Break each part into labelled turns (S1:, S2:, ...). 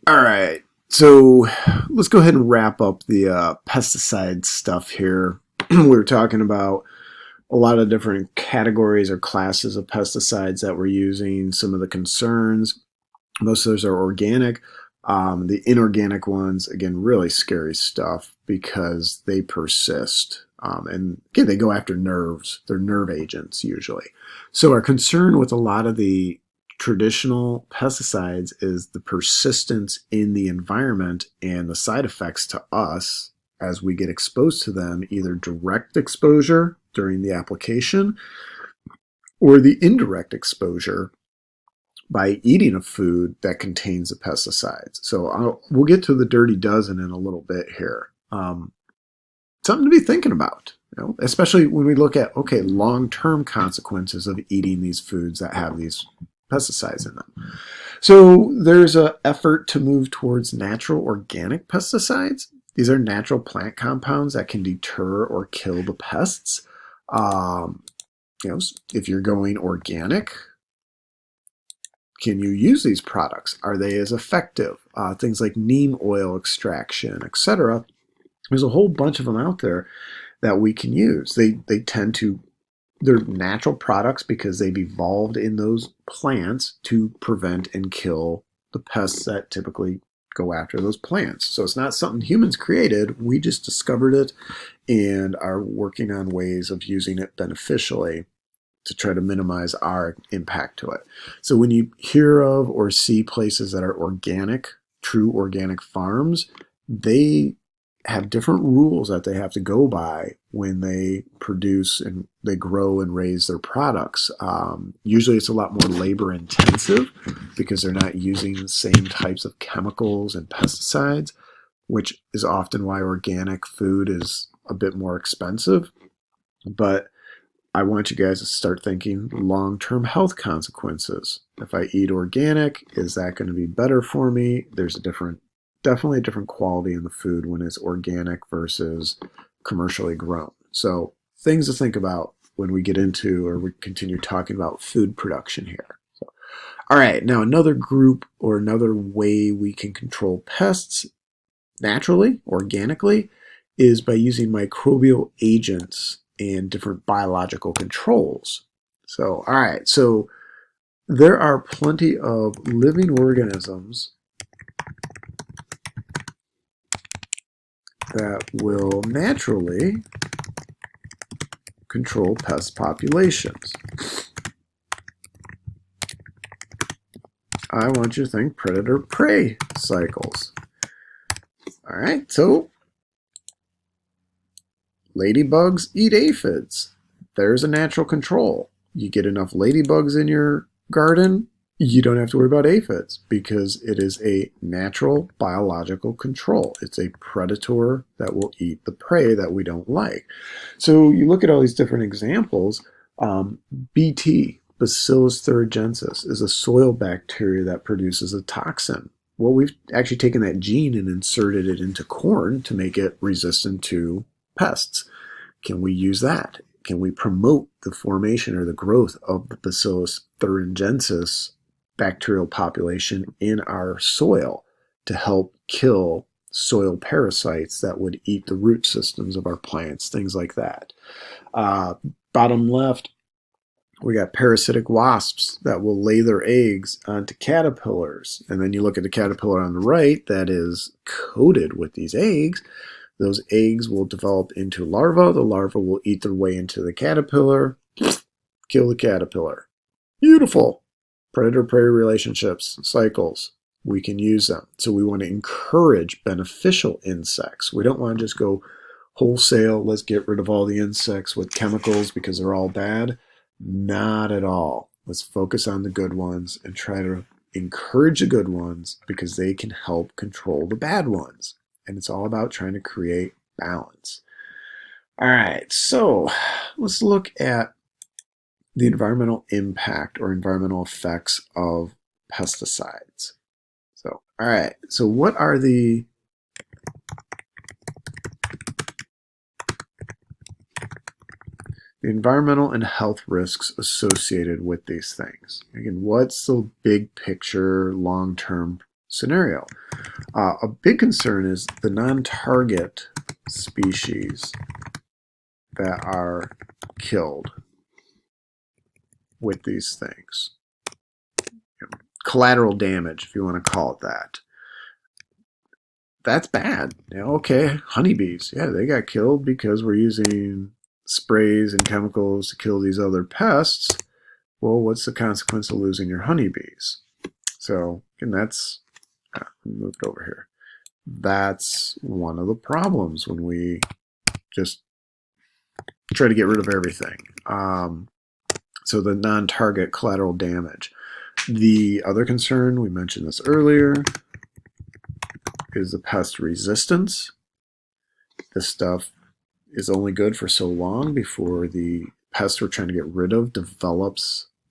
S1: All right. So let's go ahead and wrap up the pesticide stuff here. We were talking about a lot of different categories or classes of pesticides that we're using, some of the concerns. Most of those are organic. The inorganic ones, again, really scary stuff because they persist. And again, they go after nerves. They're nerve agents usually. So our concern with a lot of the traditional pesticides is the persistence in the environment and the side effects to us as we get exposed to them, either direct exposure during the application or the indirect exposure by eating a food that contains the pesticides. So we'll get to the dirty dozen in a little bit here. Something to be thinking about, especially when we look at, okay, long-term consequences of eating these foods that have these pesticides in them. So there's an effort to move towards natural organic pesticides. These are natural plant compounds that can deter or kill the pests. If you're going organic, can you use these products? Are they as effective? Things like neem oil extraction, etc. There's a whole bunch of them out there that we can use. They're natural products because they've evolved in those plants to prevent and kill the pests that typically go after those plants. So it's not something humans created. We just discovered it and are working on ways of using it beneficially to try to minimize our impact to it. So when you hear of or see places that are organic, true organic farms, they have different rules that they have to go by when they produce and they grow and raise their products. Usually it's a lot more labor intensive because they're not using the same types of chemicals and pesticides, which is often why organic food is a bit more expensive. But I want you guys to start thinking long-term health consequences. If I eat organic, is that going to be better for me? There's definitely a different quality in the food when it's organic versus commercially grown. So things to think about when we get into or we continue talking about food production here. So, all right, now another group or another way we can control pests naturally, organically, is by using microbial agents and different biological controls. So, all right, so there are plenty of living organisms that will naturally control pest populations. I want you to think predator-prey cycles. All right, so ladybugs eat aphids. There's a natural control. You get enough ladybugs in your garden, you don't have to worry about aphids because it is a natural biological control. It's a predator that will eat the prey that we don't like. So you look at all these different examples. BT, Bacillus thuringiensis, is a soil bacteria that produces a toxin. Well, we've actually taken that gene and inserted it into corn to make it resistant to pests. Can we use that? Can we promote the formation or the growth of the Bacillus thuringiensis bacterial population in our soil to help kill soil parasites that would eat the root systems of our plants, things like that. Bottom left, we got parasitic wasps that will lay their eggs onto caterpillars. And then you look at the caterpillar on the right that is coated with these eggs. Those eggs will develop into larvae. The larvae will eat their way into the caterpillar, kill the caterpillar. Beautiful. Predator-prey relationships, cycles, we can use them. So we want to encourage beneficial insects. We don't want to just go wholesale, let's get rid of all the insects with chemicals because they're all bad. Not at all. Let's focus on the good ones and try to encourage the good ones because they can help control the bad ones. And it's all about trying to create balance. All right, so let's look at the environmental impact or environmental effects of pesticides. So, all right, so what are the environmental and health risks associated with these things? Again, what's the big picture, long-term scenario. A big concern is the non-target species that are killed with these things. Collateral damage, if you want to call it that. That's bad. Okay, honeybees. Yeah, they got killed because we're using sprays and chemicals to kill these other pests. Well, what's the consequence of losing your honeybees? So, and that's, move it over here. That's one of the problems when we just try to get rid of everything. So the non-target collateral damage. The other concern, we mentioned this earlier, is the pest resistance. This stuff is only good for so long before the pest we're trying to get rid of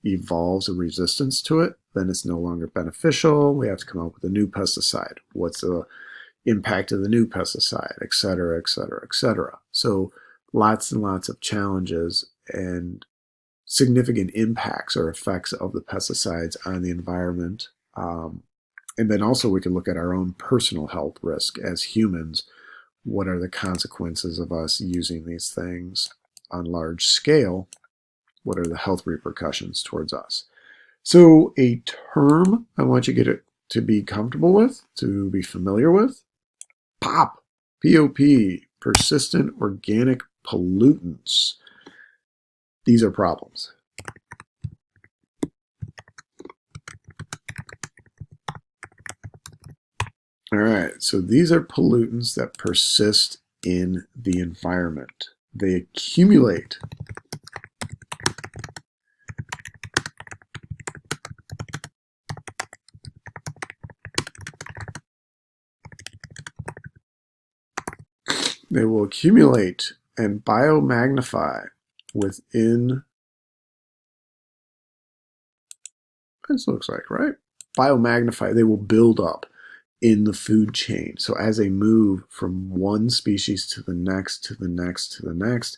S1: evolves a resistance to it. Then it's no longer beneficial. We have to come up with a new pesticide. What's the impact of the new pesticide, et cetera, et cetera, et cetera. So lots and lots of challenges and significant impacts or effects of the pesticides on the environment. And then also we can look at our own personal health risk as humans. What are the consequences of us using these things on large scale? What are the health repercussions towards us? So a term I want you to get it to be comfortable with, to be familiar with, POP, P-O-P, persistent organic pollutants. These are problems. All right, so these are pollutants that persist in the environment. They accumulate. They will accumulate and biomagnify within, this looks like, right? Biomagnify, they will build up in the food chain. So as they move from one species to the next, to the next, to the next,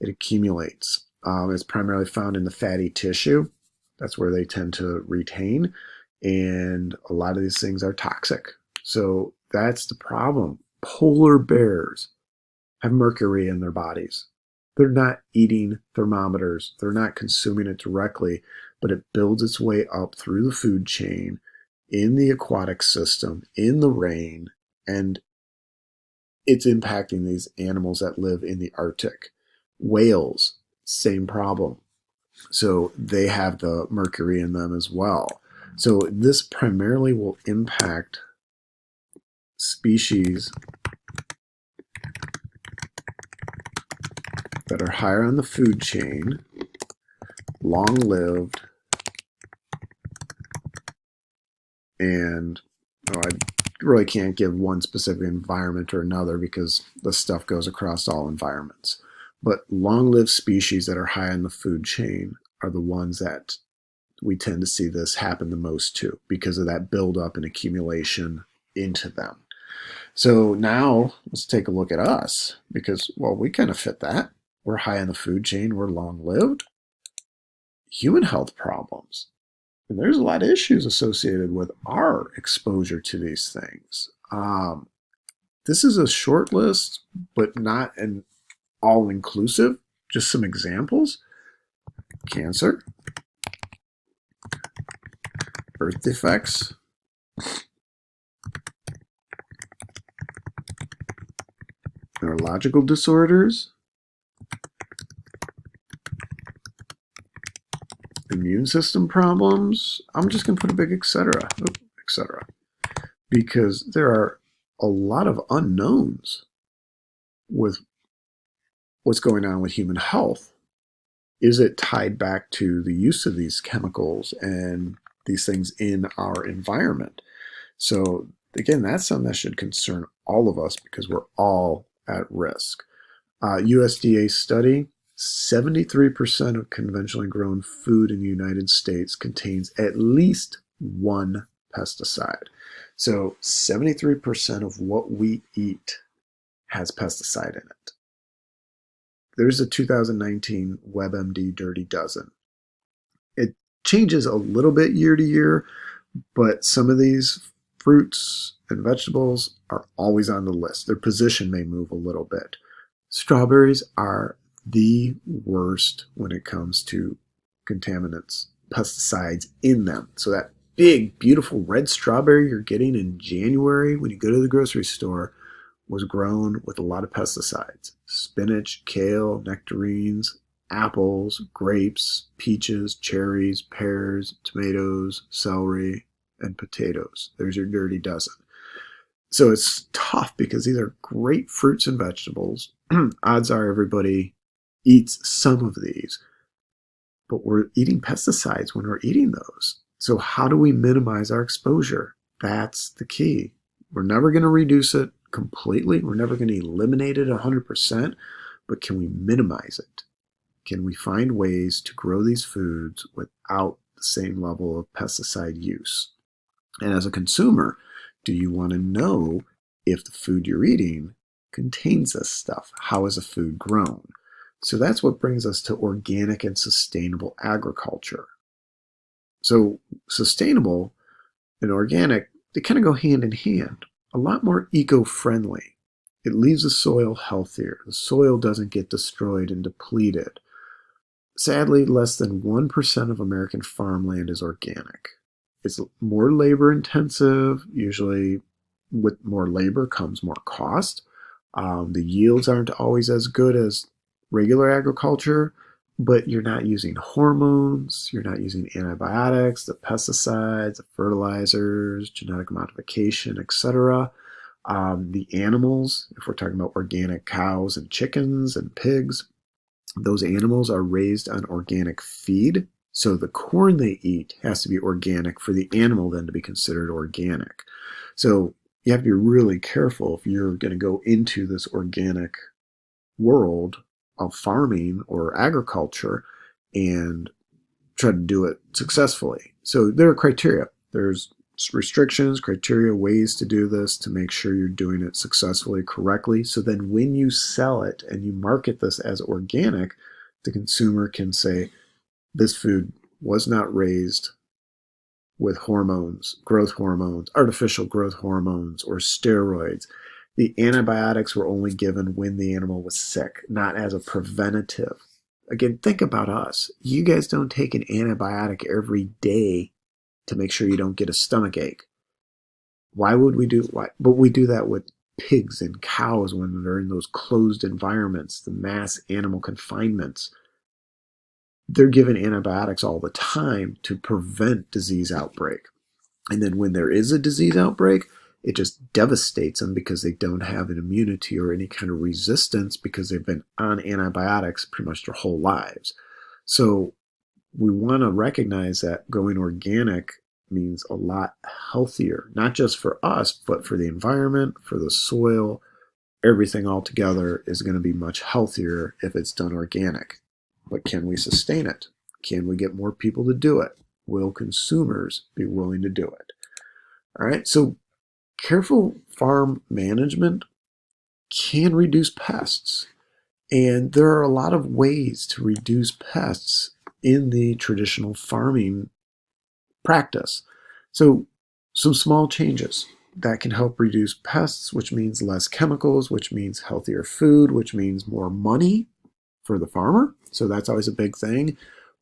S1: it accumulates. It's primarily found in the fatty tissue. That's where they tend to retain. And a lot of these things are toxic. So that's the problem. Polar bears have mercury in their bodies. They're not eating thermometers. They're not consuming it directly, but it builds its way up through the food chain, in the aquatic system, in the rain, and it's impacting these animals that live in the Arctic. Whales, same problem. So they have the mercury in them as well. So this primarily will impact species that are higher on the food chain, long-lived, and I really can't give one specific environment or another because the stuff goes across all environments. But long-lived species that are high on the food chain are the ones that we tend to see this happen the most to because of that buildup and accumulation into them. So now let's take a look at us because, well, we kind of fit that. We're high on the food chain. We're long-lived. Human health problems. And there's a lot of issues associated with our exposure to these things. This is a short list, but not an all-inclusive. Just some examples. Cancer, birth defects, neurological disorders, immune system problems. I'm just going to put a big etc., etc., because there are a lot of unknowns with what's going on with human health. Is it tied back to the use of these chemicals and these things in our environment? So again, that's something that should concern all of us because we're all at risk. USDA study, 73% of conventionally grown food in the United States contains at least one pesticide. So 73% of what we eat has pesticide in it. There's a 2019 WebMD Dirty Dozen. It changes a little bit year to year, but some of these Fruits and vegetables are always on the list. Their position may move a little bit. Strawberries are the worst when it comes to contaminants, pesticides in them. So that big, beautiful red strawberry you're getting in January when you go to the grocery store was grown with a lot of pesticides. Spinach, kale, nectarines, apples, grapes, peaches, cherries, pears, tomatoes, celery, and potatoes. There's your dirty dozen. So it's tough because these are great fruits and vegetables. Odds are everybody eats some of these, but we're eating pesticides when we're eating those. So how do we minimize our exposure? That's the key. We're never going to reduce it completely. We're never going to eliminate it 100%, but can we minimize it? Can we find ways to grow these foods without the same level of pesticide use? And as a consumer, do you want to know if the food you're eating contains this stuff? How is a food grown? So that's what brings us to organic and sustainable agriculture. So sustainable and organic, they kind of go hand in hand. A lot more eco-friendly. It leaves the soil healthier. The soil doesn't get destroyed and depleted. Sadly, less than 1% of American farmland is organic. It's more labor intensive. Usually with more labor comes more cost. The yields aren't always as good as regular agriculture, but you're not using hormones, you're not using antibiotics, the pesticides, the fertilizers, genetic modification, etc. The animals, if we're talking about organic cows and chickens and pigs, those animals are raised on organic feed. So the corn they eat has to be organic for the animal then to be considered organic. So you have to be really careful if you're going to go into this organic world of farming or agriculture and try to do it successfully. So there are criteria. There's restrictions, criteria, ways to do this to make sure you're doing it successfully, correctly. So then when you sell it and you market this as organic, the consumer can say, this food was not raised with hormones, growth hormones, artificial growth hormones, or steroids. The antibiotics were only given when the animal was sick, not as a preventative. Again, think about us. You guys don't take an antibiotic every day to make sure you don't get a stomach ache. Why would we do why? But we do that with pigs and cows when they're in those closed environments, the mass animal confinements. They're given antibiotics all the time to prevent disease outbreak. And then when there is a disease outbreak, it just devastates them because they don't have an immunity or any kind of resistance because they've been on antibiotics pretty much their whole lives. So we want to recognize that going organic means a lot healthier, not just for us, but for the environment, for the soil. Everything altogether is going to be much healthier if it's done organic. But can we sustain it? Can we get more people to do it? Will consumers be willing to do it? All right, so careful farm management can reduce pests. And there are a lot of ways to reduce pests in the traditional farming practice. So some small changes that can help reduce pests, which means less chemicals, which means healthier food, which means more money for the farmer. So that's always a big thing.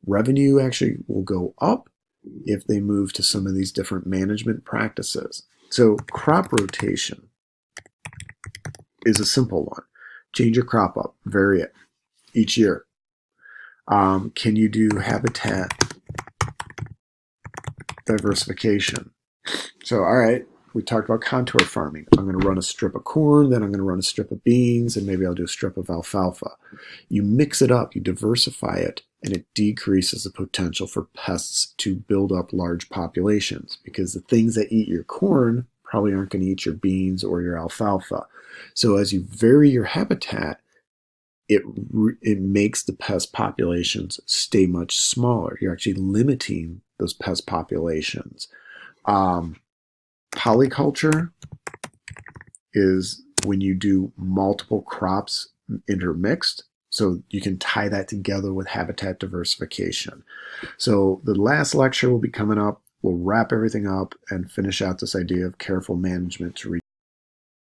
S1: Revenue actually will go up if they move to some of these different management practices. So crop rotation is a simple one. Change your crop up, vary it each year. Can you do habitat diversification? So, all right, we talked about contour farming. I'm going to run a strip of corn, then I'm going to run a strip of beans, and maybe I'll do a strip of alfalfa. You mix it up, you diversify it, and it decreases the potential for pests to build up large populations because the things that eat your corn probably aren't going to eat your beans or your alfalfa. So as you vary your habitat, it makes the pest populations stay much smaller. You're actually limiting those pest populations. Polyculture is when you do multiple crops intermixed, so you can tie that together with habitat diversification. So the last lecture will be coming up. will wrap everything up and finish out this idea of careful management to